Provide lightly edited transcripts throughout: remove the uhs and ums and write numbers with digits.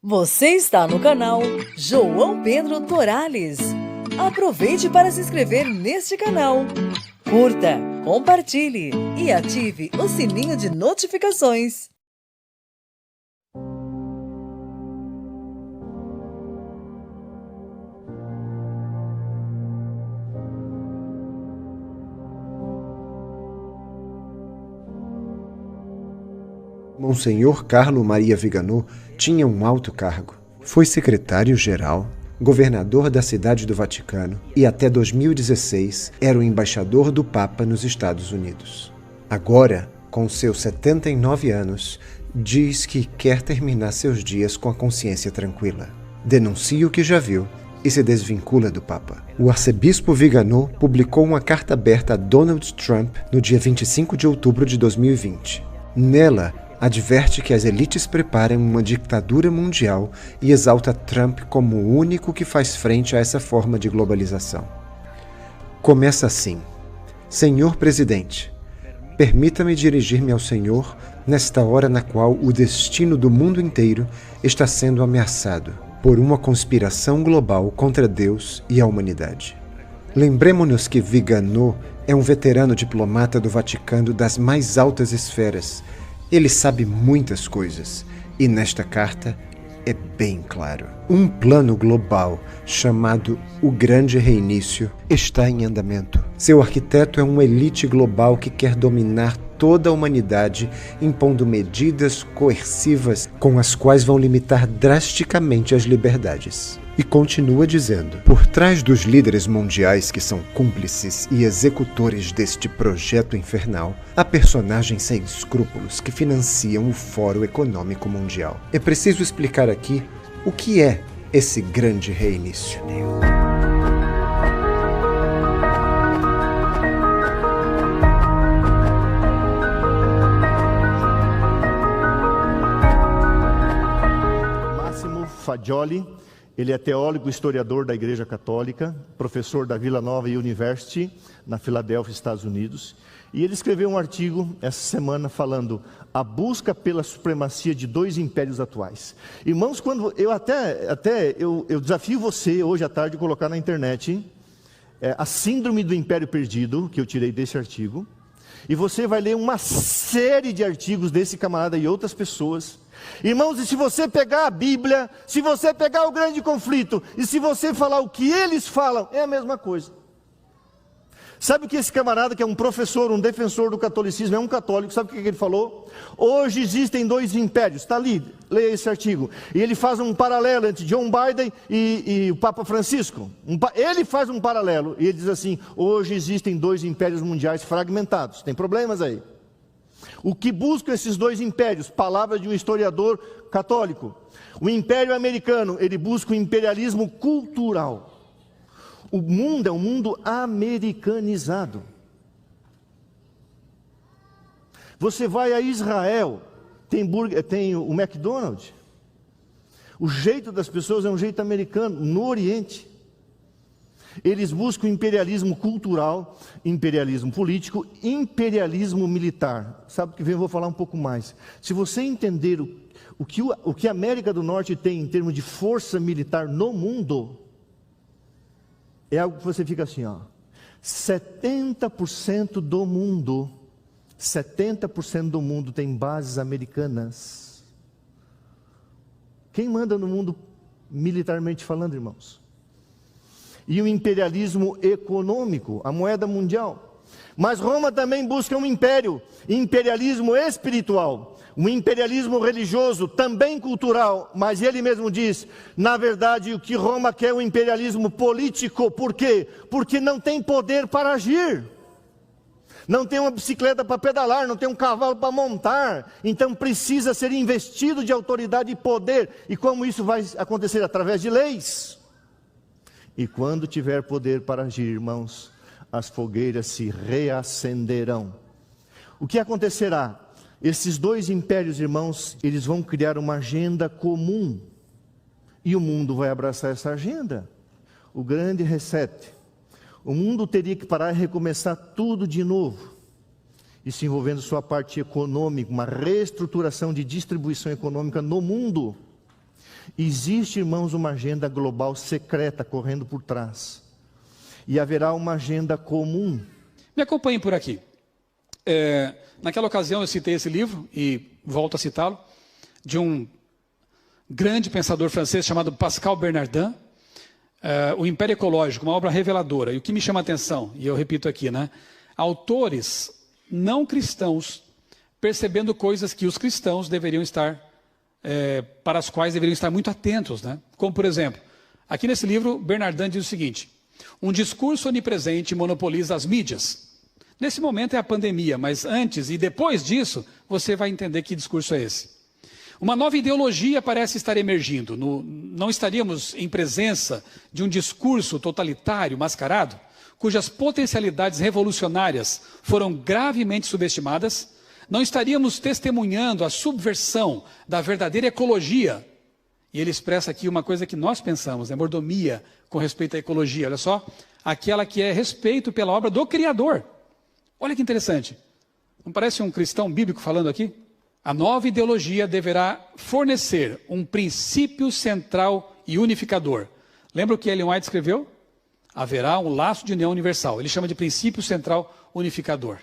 Você está no canal João Pedro Torales. Aproveite para se inscrever neste canal. Curta, compartilhe e ative o sininho de notificações. Monsenhor Carlo Maria Viganò tinha um alto cargo. Foi secretário-geral, governador da Cidade do Vaticano e até 2016 era o embaixador do Papa nos Estados Unidos. Agora, com seus 79 anos, diz que quer terminar seus dias com a consciência tranquila. Denuncia o que já viu e se desvincula do Papa. O arcebispo Viganò publicou uma carta aberta a Donald Trump no dia 25 de outubro de 2020. Nela, adverte que as elites preparam uma ditadura mundial e exalta Trump como o único que faz frente a essa forma de globalização. Começa assim: Senhor Presidente, permita-me dirigir-me ao Senhor nesta hora na qual o destino do mundo inteiro está sendo ameaçado por uma conspiração global contra Deus e a humanidade. Lembremo-nos que Viganò é um veterano diplomata do Vaticano das mais altas esferas. Ele sabe muitas coisas, e nesta carta é bem claro. Um plano global, chamado o Grande Reinício, está em andamento. Seu arquiteto é uma elite global que quer dominar toda a humanidade, impondo medidas coercivas com as quais vão limitar drasticamente as liberdades. E continua dizendo: por trás dos líderes mundiais que são cúmplices e executores deste projeto infernal, há personagens sem escrúpulos que financiam o Fórum Econômico Mundial. É preciso explicar aqui o que é esse grande reinício. Massimo Faggioli. Ele é teólogo e historiador da Igreja Católica, professor da Villanova University, na Filadélfia, Estados Unidos. E ele escreveu um artigo essa semana falando a busca pela supremacia de dois impérios atuais. Irmãos, quando eu desafio você hoje à tarde a colocar na internet a síndrome do império perdido, que eu tirei desse artigo, e você vai ler uma série de artigos desse camarada e outras pessoas. Irmãos, e se você pegar a Bíblia, se você pegar o grande conflito, e se você falar o que eles falam, é a mesma coisa. Sabe o que esse camarada, que é um professor, um defensor do catolicismo, é um católico, sabe o que ele falou? Hoje existem dois impérios, está ali, leia esse artigo. E ele faz um paralelo entre John Biden e o Papa Francisco. Ele faz um paralelo, e ele diz assim: hoje existem dois impérios mundiais fragmentados, tem problemas aí. O que buscam esses dois impérios? Palavra de um historiador católico. O império americano, ele busca o imperialismo cultural. O mundo é um mundo americanizado. Você vai a Israel, tem o McDonald's. O jeito das pessoas é um jeito americano. No Oriente, eles buscam imperialismo cultural, imperialismo político, imperialismo militar. Sabe o que vem? Eu vou falar um pouco mais. Se você entender o que a América do Norte tem em termos de força militar no mundo, é algo que você fica assim, ó. 70% do mundo tem bases americanas. Quem manda no mundo militarmente falando, irmãos? E o imperialismo econômico, a moeda mundial. Mas Roma também busca um imperialismo espiritual, um imperialismo religioso, também cultural, mas ele mesmo diz, na verdade, o que Roma quer é um imperialismo político. Por quê? Porque não tem poder para agir. Não tem uma bicicleta para pedalar, não tem um cavalo para montar, então precisa ser investido de autoridade e poder. E como isso vai acontecer? Através de leis. E quando tiver poder para agir, irmãos, as fogueiras se reacenderão. O que acontecerá? Esses dois impérios, irmãos, eles vão criar uma agenda comum. E o mundo vai abraçar essa agenda. O grande reset. O mundo teria que parar e recomeçar tudo de novo. Isso envolvendo sua parte econômica, uma reestruturação de distribuição econômica no mundo. Existe, irmãos, uma agenda global secreta correndo por trás. E haverá uma agenda comum. Me acompanhem por aqui. Naquela ocasião eu citei esse livro, e volto a citá-lo, de um grande pensador francês chamado Pascal Bernardin, O Império Ecológico, uma obra reveladora. E o que me chama a atenção, e eu repito aqui, autores não cristãos percebendo coisas que os cristãos deveriam estar, para as quais deveriam estar muito atentos. Como, por exemplo, aqui nesse livro, Bernardin diz o seguinte: um discurso onipresente monopoliza as mídias. Nesse momento é a pandemia, mas antes e depois disso, você vai entender que discurso é esse. Uma nova ideologia parece estar emergindo. Não estaríamos em presença de um discurso totalitário, mascarado, cujas potencialidades revolucionárias foram gravemente subestimadas? Não estaríamos testemunhando a subversão da verdadeira ecologia? E ele expressa aqui uma coisa que nós pensamos, mordomia com respeito à ecologia. Olha só, aquela que é respeito pela obra do Criador. Olha que interessante. Não parece um cristão bíblico falando aqui? A nova ideologia deverá fornecer um princípio central e unificador. Lembra o que Ellen White escreveu? Haverá um laço de união universal. Ele chama de princípio central unificador,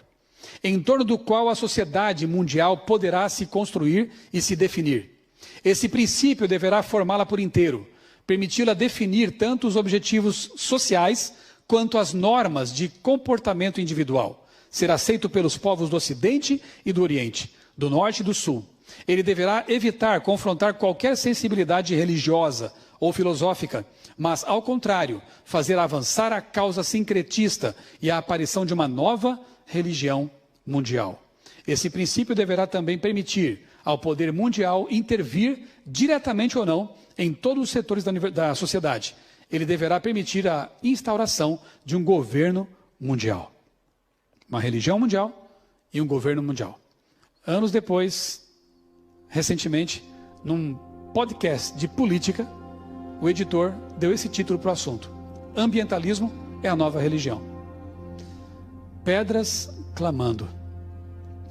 em torno do qual a sociedade mundial poderá se construir e se definir. Esse princípio deverá formá-la por inteiro, permiti-la definir tanto os objetivos sociais quanto as normas de comportamento individual. Ser aceito pelos povos do Ocidente e do Oriente, do Norte e do Sul. Ele deverá evitar confrontar qualquer sensibilidade religiosa ou filosófica, mas, ao contrário, fazer avançar a causa sincretista e a aparição de uma nova religião mundial. Esse princípio deverá também permitir ao poder mundial intervir, diretamente ou não, em todos os setores da sociedade. Ele deverá permitir a instauração de um governo mundial. Uma religião mundial e um governo mundial. Anos depois, recentemente, num podcast de política, o editor deu esse título para o assunto: ambientalismo é a nova religião. Pedras clamando.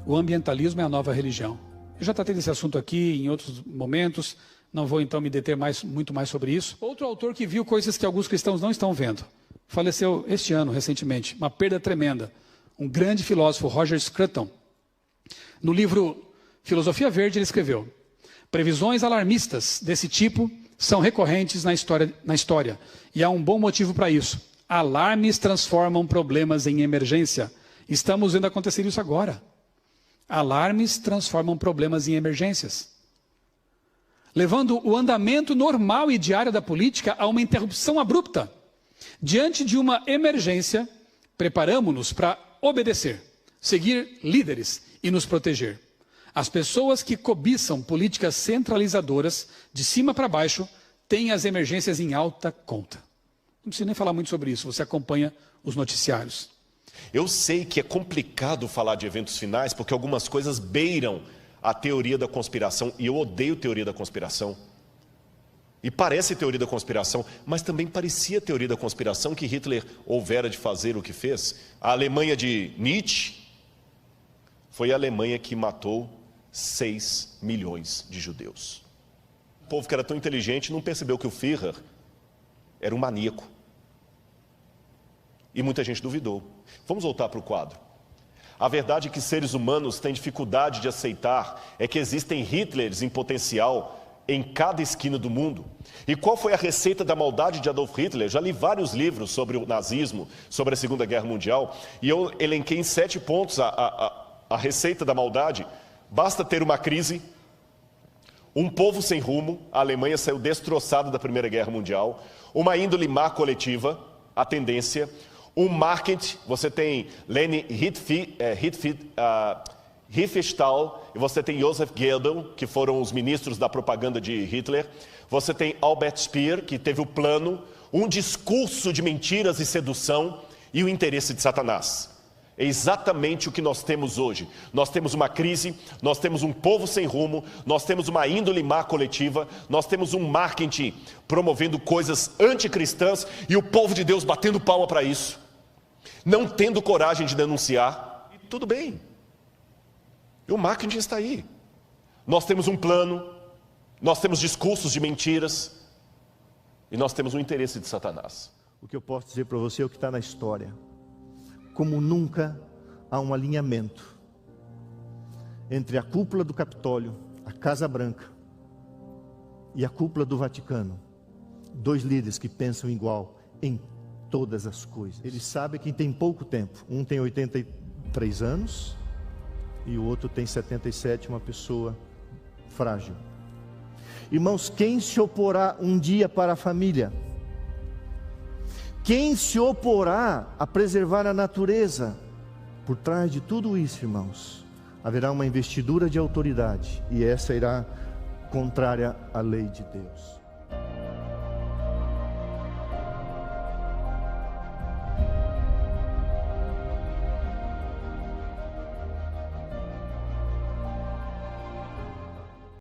O ambientalismo é a nova religião. Eu já tratei desse assunto aqui em outros momentos, não vou então me deter muito mais sobre isso. Outro autor que viu coisas que alguns cristãos não estão vendo, faleceu este ano, recentemente, uma perda tremenda. Um grande filósofo, Roger Scruton. No livro Filosofia Verde, ele escreveu: previsões alarmistas desse tipo são recorrentes na história, e há um bom motivo para isso. Alarmes transformam problemas em emergência. Estamos vendo acontecer isso agora. Alarmes transformam problemas em emergências, levando o andamento normal e diário da política a uma interrupção abrupta. Diante de uma emergência, preparamo-nos para obedecer, seguir líderes e nos proteger. As pessoas que cobiçam políticas centralizadoras, de cima para baixo, têm as emergências em alta conta. Não preciso nem falar muito sobre isso, você acompanha os noticiários. Eu sei que é complicado falar de eventos finais, porque algumas coisas beiram a teoria da conspiração, e eu odeio teoria da conspiração. E parece teoria da conspiração, mas também parecia teoria da conspiração que Hitler houvera de fazer o que fez. A Alemanha de Nietzsche foi a Alemanha que matou 6 milhões de judeus. O povo que era tão inteligente não percebeu que o Führer era um maníaco. E muita gente duvidou. Vamos voltar para o quadro. A verdade que seres humanos têm dificuldade de aceitar é que existem Hitlers em potencial em cada esquina do mundo. E qual foi a receita da maldade de Adolf Hitler? Já li vários livros sobre o nazismo, sobre a Segunda Guerra Mundial, e eu elenquei em 7 pontos a receita da maldade. Basta ter uma crise, um povo sem rumo, a Alemanha saiu destroçada da Primeira Guerra Mundial, uma índole má coletiva, a tendência, um marketing, você tem Leni Riefenstahl e você tem Joseph Goebbels, que foram os ministros da propaganda de Hitler. Você tem Albert Speer, que teve o plano, um discurso de mentiras e sedução e o interesse de Satanás. É exatamente o que nós temos hoje. Nós temos uma crise, nós temos um povo sem rumo, nós temos uma índole má coletiva, nós temos um marketing promovendo coisas anticristãs e o povo de Deus batendo palma para isso, não tendo coragem de denunciar. E tudo bem. E o marketing está aí. Nós temos um plano, Nós temos discursos de mentiras e nós temos o interesse de Satanás. O que eu posso dizer para você é o que está na história. Como nunca há um alinhamento entre a cúpula do Capitólio, a Casa Branca e a cúpula do Vaticano. Dois líderes que pensam igual em todas as coisas. Eles sabem que tem pouco tempo. Um tem 83 anos e o outro tem 77, uma pessoa frágil. Irmãos, quem se oporá um dia para a família? Quem se oporá a preservar a natureza? Por trás de tudo isso, irmãos, haverá uma investidura de autoridade, e essa irá contrária à lei de Deus.